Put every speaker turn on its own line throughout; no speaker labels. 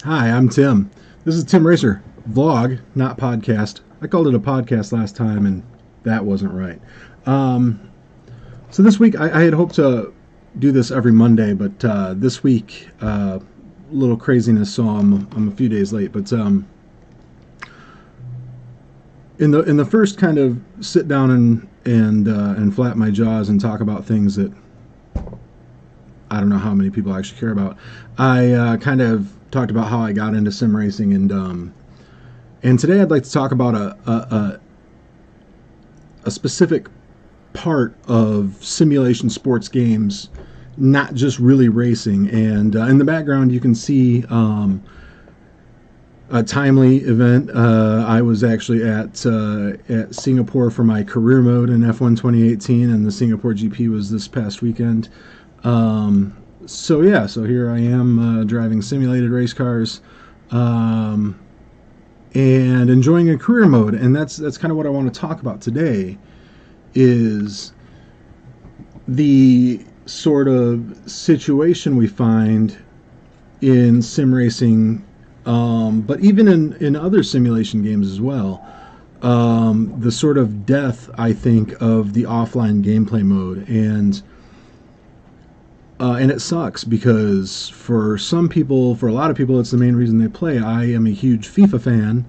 Hi, I'm Tim. This is Tim Racer. Vlog, not podcast. I called it a podcast last time, and that wasn't right. Um, so this week, I had hoped to do this every Monday, but this week, little craziness, so I'm a few days late. But in the first kind of sit down and flap my jaws and talk about things that I don't know how many people actually care about. I kind of talked about how I got into sim racing, and today I'd like to talk about a specific part of simulation sports games, not just really racing. And in the background, you can see a timely event. I was actually at Singapore for my career mode in F1 2018, and the Singapore GP was this past weekend. So here I am driving simulated race cars and enjoying a career mode, and that's kind of what I want to talk about today. Is the sort of situation we find in sim racing, but even in other simulation games as well. The sort of death, I think, of the offline gameplay mode, and it sucks because for a lot of people, it's the main reason they play. I am a huge FIFA fan,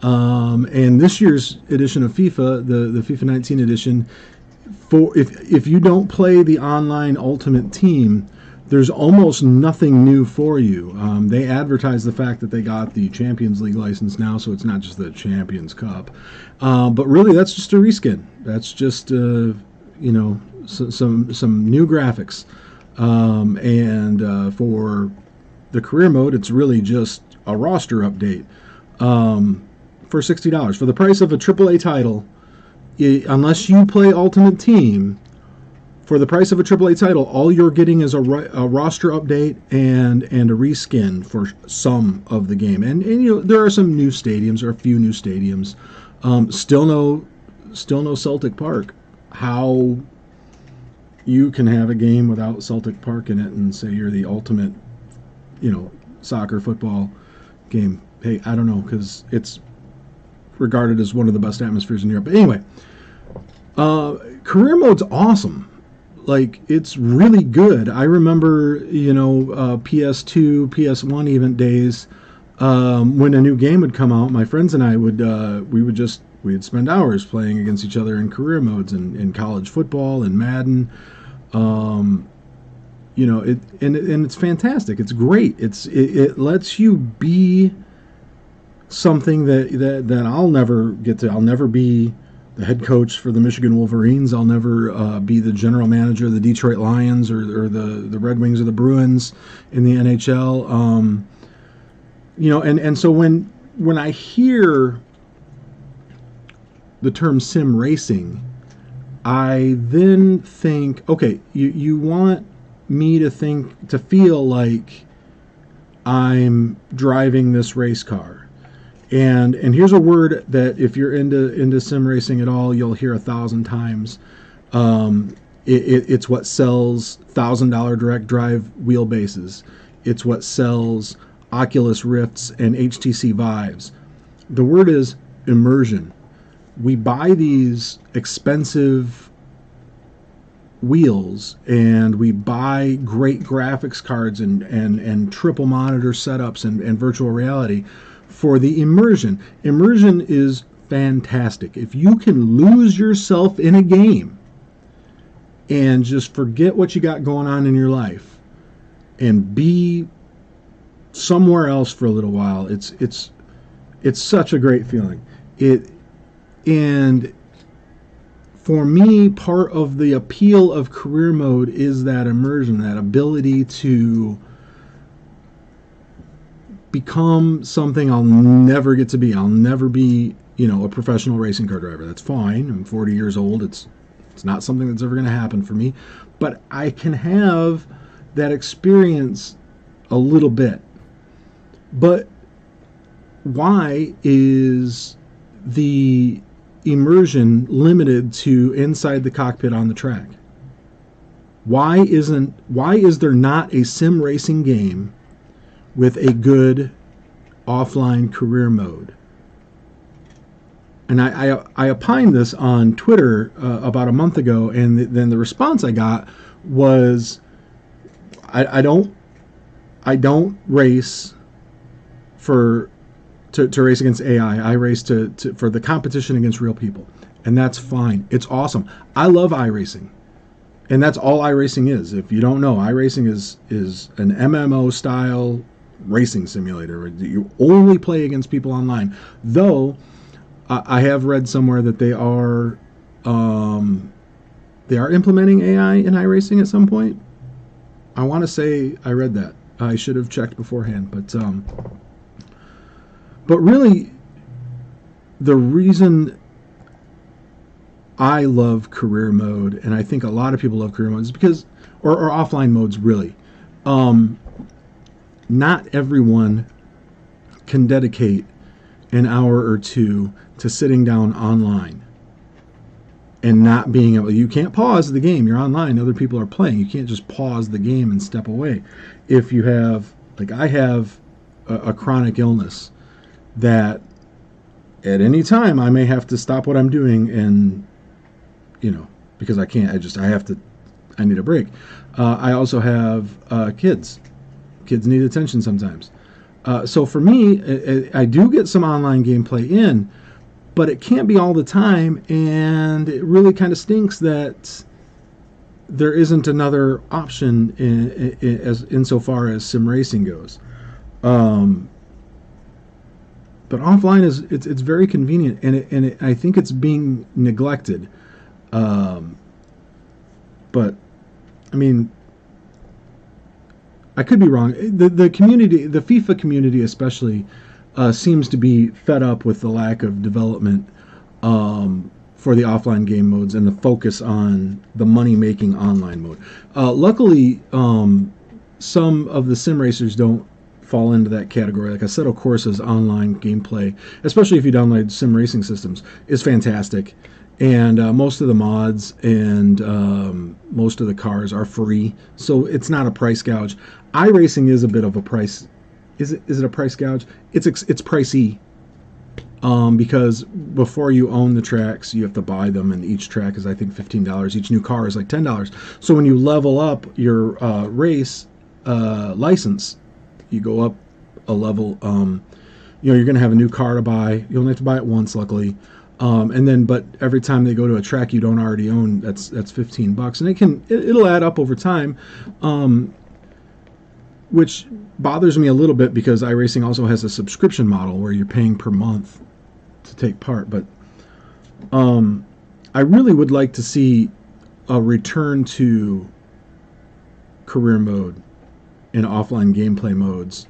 and this year's edition of FIFA, the FIFA 19 edition, for if you don't play the online Ultimate Team, there's almost nothing new for you. They advertise the fact that they got the Champions League license now, so it's not just the Champions Cup, but really that's just a reskin. That's just some new graphics. And for the career mode, it's really just a roster update for $60 for the price of a AAA title. Unless you play Ultimate Team, for the price of a AAA title, all you're getting is a roster update and a reskin for some of the game. And there are some new stadiums, or a few new stadiums. Still no Celtic Park. How you can have a game without Celtic Park in it and say you're the ultimate, soccer, football game. Hey, I don't know, because it's regarded as one of the best atmospheres in Europe. But anyway, career mode's awesome. Like, it's really good. I remember, PS2, PS1 event days, when a new game would come out, my friends and I we'd spend hours playing against each other in career modes in college football and Madden. It's fantastic. It's great. It lets you be something that I'll never get to. I'll never be the head coach for the Michigan Wolverines. I'll never be the general manager of the Detroit Lions or the Red Wings or the Bruins in the NHL. And so when I hear the term sim racing, I then think, okay, you want me to feel like I'm driving this race car. And here's a word that if you're into sim racing at all, you'll hear 1,000 times. It's what sells $1,000 direct drive wheelbases. It's what sells Oculus Rifts and HTC Vives. The word is immersion. We buy these expensive wheels and we buy great graphics cards and triple monitor setups and virtual reality for the immersion. Immersion is fantastic. If you can lose yourself in a game and just forget what you got going on in your life and be somewhere else for a little while, it's such a great feeling. And for me, part of the appeal of career mode is that immersion, that ability to become something I'll never get to be. I'll never be, a professional racing car driver. That's fine. I'm 40 years old. It's not something that's ever going to happen for me. But I can have that experience a little bit. But why is the immersion limited to inside the cockpit on the track? Why is there not a sim racing game with a good offline career mode. And I opined this on Twitter about a month ago, and then the response I got was, I don't race to race against AI. I race for the competition against real people, and that's fine. It's awesome. I love iRacing, and that's all iRacing is. If you don't know, iRacing is an MMO style racing simulator. You only play against people online, though. I have read somewhere that they are implementing AI in iRacing at some point. I want to say I read that. I should have checked beforehand, but really, the reason I love career mode, and I think a lot of people love career mode, is because, or offline modes really, not everyone can dedicate an hour or two to sitting down online and not being able. You can't pause the game. You're online. Other people are playing. You can't just pause the game and step away. If you have, like I have, a chronic illness that at any time I may have to stop what I'm doing and, because I can't. I need a break. I also have kids. Kids need attention sometimes. So for me, I do get some online gameplay in, but it can't be all the time, and it really kind of stinks that there isn't another option insofar as sim racing goes. But offline it's very convenient, and I think it's being neglected. But I mean, I could be wrong. The community, the FIFA community especially, seems to be fed up with the lack of development for the offline game modes and the focus on the money-making online mode. Luckily, some of the sim racers don't fall into that category. Like Assetto Corsa's online gameplay, especially if you download sim racing systems, is fantastic. And most of the mods and most of the cars are free, so it's not a price gouge. iRacing is a bit of a price. Is it a price gouge? It's pricey, because before you own the tracks, you have to buy them, and each track is, I think, $15. Each new car is like $10. So when you level up your race license, you go up a level. You're going to have a new car to buy. You only have to buy it once, luckily. And then, but every time they go to a track you don't already own, that's $15, and it'll add up over time, which bothers me a little bit because iRacing also has a subscription model where you're paying per month to take part. But I really would like to see a return to career mode and offline gameplay modes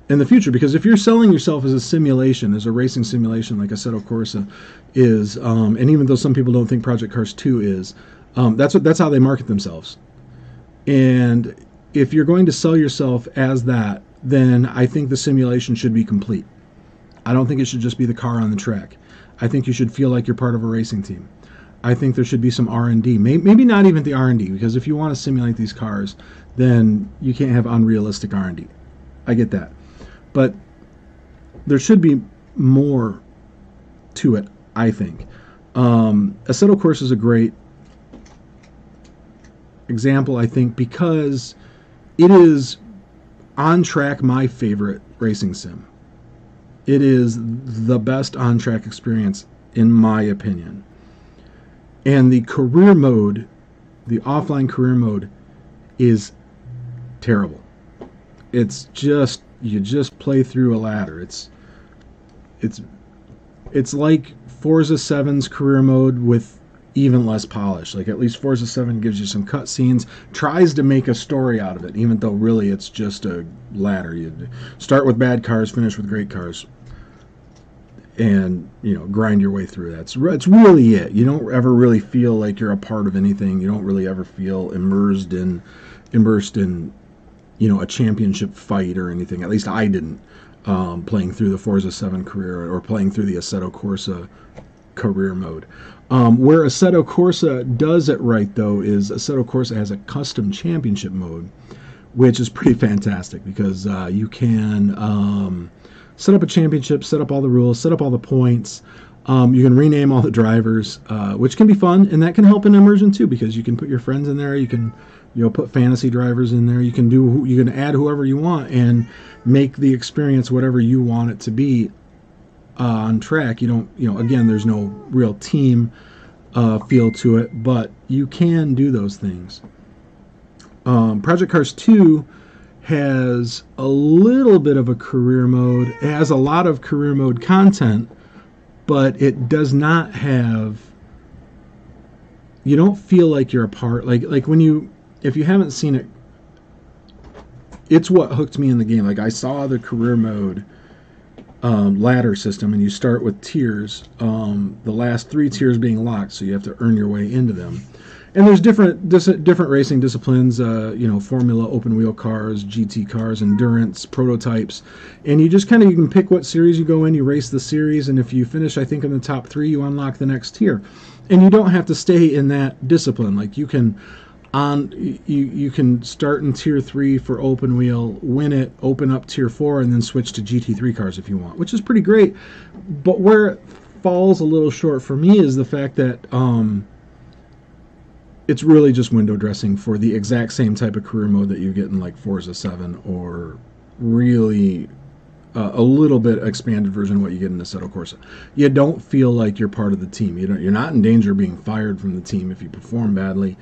in the future, because if you're selling yourself as a simulation, as a racing simulation like Assetto Corsa is, and even though some people don't think Project Cars 2 is, that's how they market themselves. And if you're going to sell yourself as that, then I think the simulation should be complete. I don't think it should just be the car on the track. I think you should feel like you're part of a racing team. I think there should be some R&D. Maybe not even the R&D, because if you want to simulate these cars, then you can't have unrealistic R&D. I get that. But there should be more to it, I think. Assetto Corsa is a great example, I think, because it is on track my favorite racing sim. It is the best on track experience in my opinion. And the career mode, the offline career mode, is terrible. It's just, you just play through a ladder. It's like Forza 7's career mode with even less polish. Like, at least Forza 7 gives you some cutscenes, tries to make a story out of it, even though really it's just a ladder. You start with bad cars, finish with great cars, and grind your way through that. It's really it. You don't ever really feel like you're a part of anything. You don't really ever feel immersed in a championship fight or anything. At least I didn't, playing through the Forza 7 career or playing through the Assetto Corsa career mode. Where Assetto Corsa does it right, though, is Assetto Corsa has a custom championship mode which is pretty fantastic because you can set up a championship, set up all the rules, set up all the points. You can rename all the drivers, which can be fun, and that can help in Immersion too because you can put your friends in there. You can, put fantasy drivers in there. You can add whoever you want and make the experience whatever you want it to be on track. You don't, again, there's no real team feel to it, but you can do those things. Project Cars 2 has a little bit of a career mode. It has a lot of career mode content, but it does not have. You don't feel like you're a part. Like when if you haven't seen it, it's what hooked me in the game. Like I saw the career mode ladder system, and you start with tiers. The last 3 tiers being locked, so you have to earn your way into them. And there's different racing disciplines, Formula, open wheel cars, GT cars, endurance, prototypes, and you just you can pick what series you go in. You race the series, and if you finish, I think in the top 3, you unlock the next tier, and you don't have to stay in that discipline. Like you can start in tier 3 for open wheel, win it, open up tier 4, and then switch to GT3 cars if you want, which is pretty great. But where it falls a little short for me is the fact that it's really just window dressing for the exact same type of career mode that you get in like Forza 7 or really a little bit expanded version of what you get in Assetto Corsa. You don't feel like you're part of the team. You're not in danger of being fired from the team if you perform badly.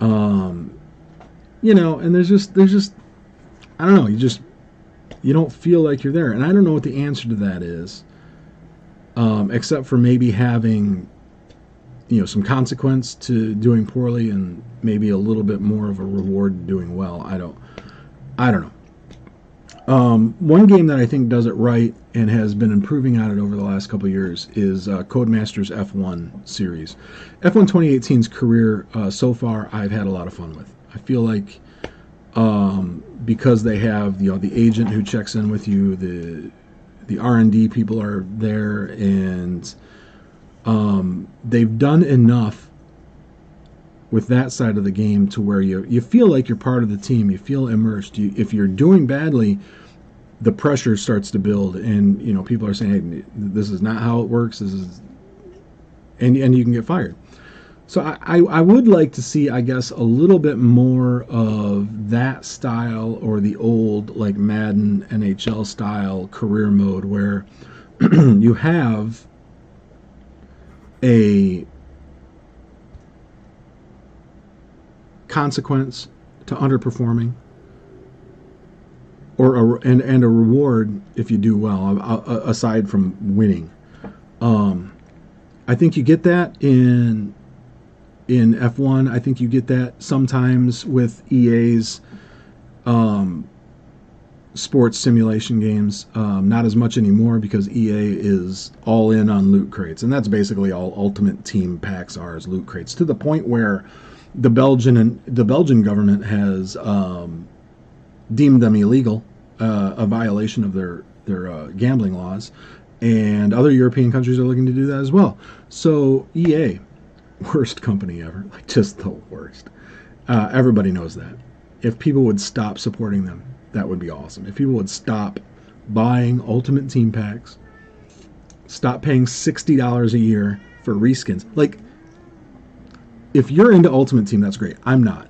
And there's just I don't know, you don't feel like you're there. And I don't know what the answer to that is, except for maybe having some consequence to doing poorly and maybe a little bit more of a reward doing well. I don't know. One game that I think does it right and has been improving on it over the last couple of years is Codemasters F1 series. F1 2018's career so far I've had a lot of fun with. I feel like because they have the agent who checks in with you, the R&D people are there, and they've done enough with that side of the game to where you feel like you're part of the team. You feel immersed. If you're doing badly, the pressure starts to build, and people are saying, "Hey, this is not how it works. This is," and you can get fired. So I would like to see, I guess, a little bit more of that style, or the old like Madden NHL style career mode where you have a consequence to underperforming, or and a reward if you do well, aside from winning. I think you get that in F1. I think you get that sometimes with EA's sports simulation games. Not as much anymore because EA is all in on loot crates, and that's basically all Ultimate Team packs are, is loot crates, to the point where the Belgian government has deemed them illegal, a violation of their gambling laws, and other European countries are looking to do that as well. So EA, worst company ever, like just the worst. Everybody knows that. If people would stop supporting them, that would be awesome. If people would stop buying Ultimate Team packs, stop paying $60 a year for reskins. Like, if you're into Ultimate Team, that's great. I'm not.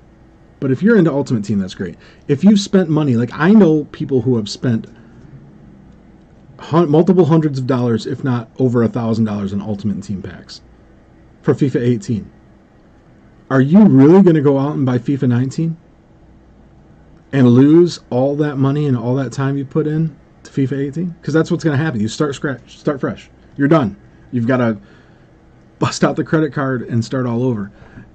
But if you're into Ultimate Team, that's great. If you've spent money, like I know people who have spent multiple hundreds of dollars, if not over $1,000 in Ultimate Team packs for FIFA 18. Are you really going to go out and buy FIFA 19? And lose all that money and all that time you put in to FIFA 18? Because that's what's going to happen. You start fresh. You're done. You've got to bust out the credit card and start all over.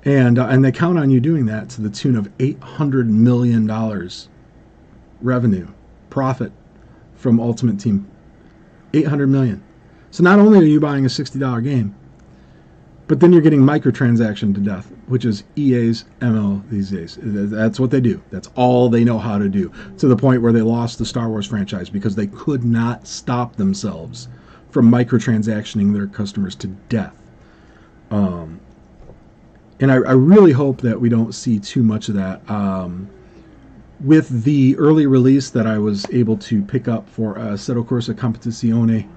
And they count on you doing that to the tune of $800 million revenue, profit from Ultimate Team. $800 million. So not only are you buying a $60 game, but then you're getting microtransaction to death, which is EA's MO these days. That's what they do. That's all they know how to do, to the point where they lost the Star Wars franchise because they could not stop themselves from microtransactioning their customers to death. And I really hope that we don't see too much of that. with the early release that I was able to pick up for Assetto Corsa Competizione,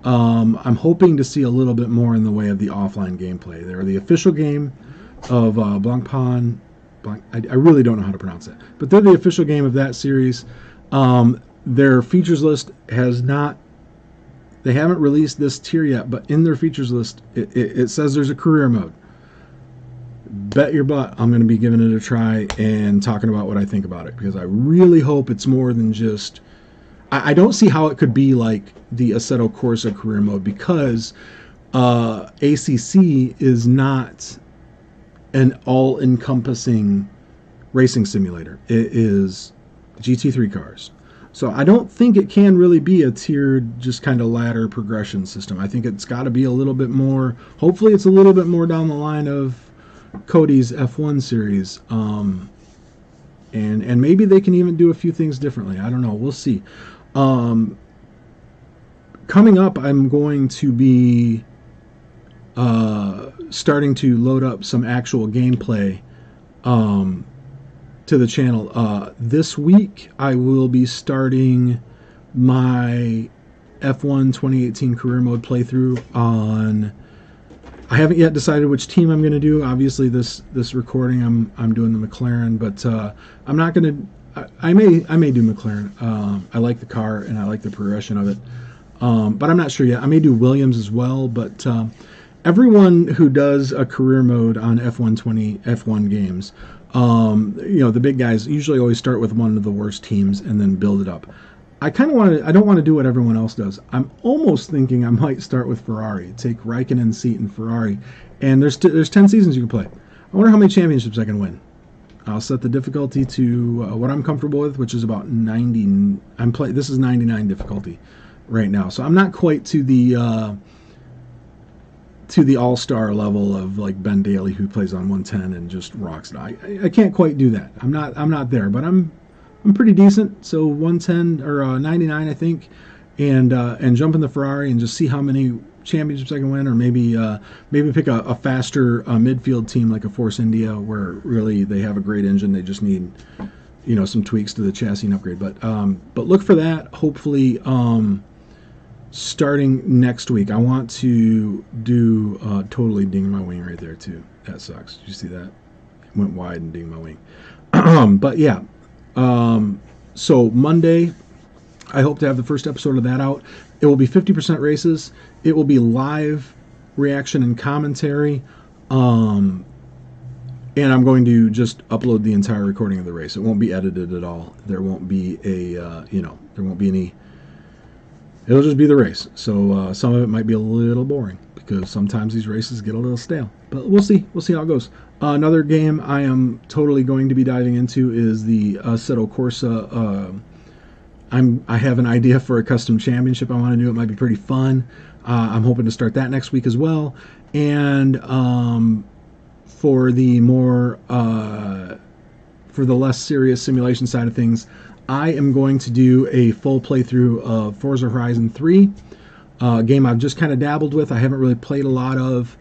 I'm hoping to see a little bit more in the way of the offline gameplay. They're the official game of Blancpain. I really don't know how to pronounce it, but they're the official game of that series. Their features list has not. They haven't released this tier yet, but in their features list, it says there's a career mode. Bet your butt I'm going to be giving it a try and talking about what I think about it, because I really hope it's more than just. I don't see how it could be like the Assetto Corsa career mode, because ACC is not an all-encompassing racing simulator. It is GT3 cars. So I don't think it can really be a tiered, just kind of ladder progression system. I think it's got to be a little bit more. Hopefully it's a little bit more down the line of Cody's F1 series. And maybe they can even do a few things differently. I don't know. We'll see. Coming up, I'm going to be starting to load up some actual gameplay to the channel. This week, I will be starting my F1 2018 career mode playthrough on. I haven't yet decided which team I'm going to do. Obviously, this recording, I'm doing the McLaren, but I'm not going to. I may do McLaren. I like the car and I like the progression of it, but I'm not sure yet. I may do Williams as well, but everyone who does a career mode on F1 games, the big guys usually always start with one of the worst teams and then build it up. I don't want to do what everyone else does. I'm almost thinking I might start with Ferrari, take Raikkonen's seat in Ferrari, and there's 10 seasons you can play. I wonder how many championships I can win. I'll set the difficulty to what I'm comfortable with, which is about 90. This is 99 difficulty right now, so I'm not quite to the all-star level of like Ben Daly, who plays on 110 and just rocks it. I can't quite do that. I'm not there, but I'm pretty decent. So 110 or 99, I think, and jump in the Ferrari and just see how many championships I can win, or maybe pick a faster midfield team like a Force India, where really they have a great engine. They just need some tweaks to the chassis and upgrade. But look for that. Hopefully, starting next week. I want to do totally ding my wing right there too. That sucks. Did you see that? It went wide and ding my wing. But yeah. So Monday, I hope to have the first episode of that out. It will be 50% races. It will be live reaction and commentary. And I'm going to just upload the entire recording of the race. It won't be edited at all. There won't be there won't be any. It'll just be the race. So some of it might be a little boring, because sometimes these races get a little stale. But we'll see. We'll see how it goes. Another game I am totally going to be diving into is the Assetto Corsa. I have an idea for a custom championship I want to do. It might be pretty fun. I'm hoping to start that next week as well. And for the more for the less serious simulation side of things, I am going to do a full playthrough of Forza Horizon 3, a game I've just kind of dabbled with. I haven't really played a lot of.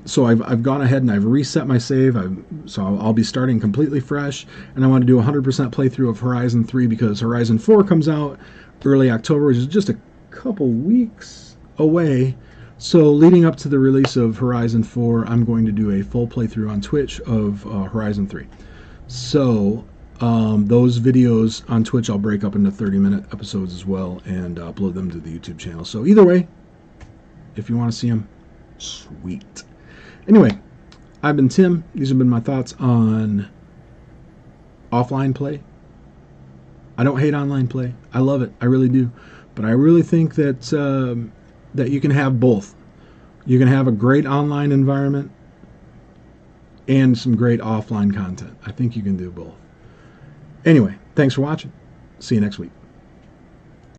So I've gone ahead and I've reset my save. So I'll be starting completely fresh, and I want to do a 100% playthrough of Horizon 3, because Horizon 4 comes out early October, which is just a couple weeks away. So leading up to the release of Horizon 4, I'm going to do a full playthrough on Twitch of Horizon 3. So those videos on Twitch I'll break up into 30-minute episodes as well, and upload them to the YouTube channel. So either way, if you want to see them, sweet. Anyway, I've been Tim. These have been my thoughts on offline play. I don't hate online play. I love it. I really do. But I really think that that you can have both. You can have a great online environment and some great offline content. I think you can do both. Anyway, thanks for watching. See you next week.